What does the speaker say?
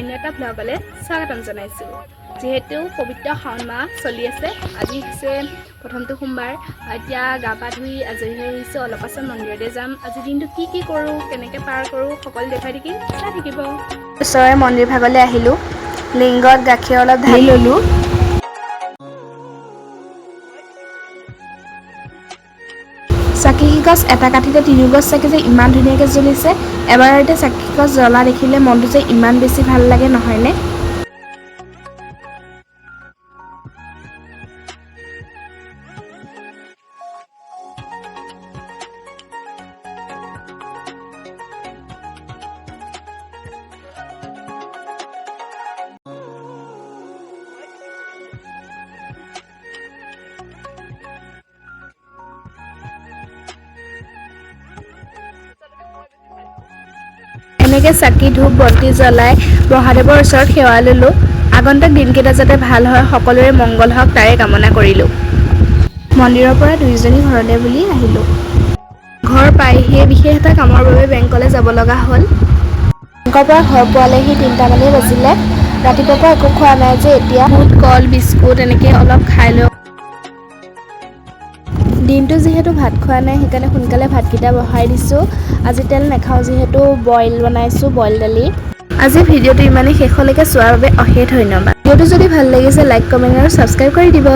অন্য এটা ব্লগলৈ স্বাগতম জনাইছোঁ। যেহেতু পবিত্ৰ শাওণ মাহ চলি আছে, আজি হৈছে প্ৰথমটো সোমবাৰ। এতিয়া গা পা ধুই আজৰি হৈ আহিছোঁ, অলপ পাছত মন্দিৰলৈ যাম। আজি দিনটো কি কৰোঁ, কেনেকৈ পাৰ কৰোঁ সকলো দেখাই থাকিম, চাই থাকিব। ওচৰৰে মন্দিৰ ভাগলৈ আহিলোঁ, লিংগত গাখীৰ অলপ ঢালি ল'লোঁ। চাকি গছ এটা কাঠিতে 3 গছ চাকি যে ইমান ধুনীয়াকৈ জ্বলিছে, এবাৰতে চাকি গছ জ্বলা দেখিলে মনটো যে ইমান বেছি ভাল লাগে নহয়নে? এনেকৈ চাকি ধূপ বন্তি জ্বলাই মহাদেৱৰ ওচৰত সেৱা ল'লোঁ। আগন্তুক দিনকেইটা যাতে ভাল হয়, সকলোৰে মংগল হওক তাৰে কামনা কৰিলোঁ। মন্দিৰৰ পৰা দুইজনী ঘৰলৈ বুলি আহিলোঁ। ঘৰ পাইহিয়ে বিশেষ এটা কামৰ বাবে বেংকলৈ যাব লগা হ'ল। বেংকৰ পৰা ঘৰ পোৱালেহি 3টামানেই বাজিলে। ৰাতিপুৱাৰ পৰা একো খোৱা নাই যে এতিয়া বুট কল বিস্কুট এনেকৈ অলপ খাই লওঁ। দিনটো যিহেতু ভাত খোৱা নাই, সেইকাৰণে সোনকালে ভাতকেইটা বহাই দিছোঁ। আজি তেল নাখাওঁ যিহেতু বইল বনাইছোঁ, বইল দালি। আজি ভিডিঅ'টো ইমানেই, শেষলৈকে চোৱাৰ বাবে অশেষ ধন্যবাদ। ভিডিঅ'টো যদি ভাল লাগিছে লাইক কমেণ্ট আৰু ছাবস্ক্ৰাইব কৰি দিব।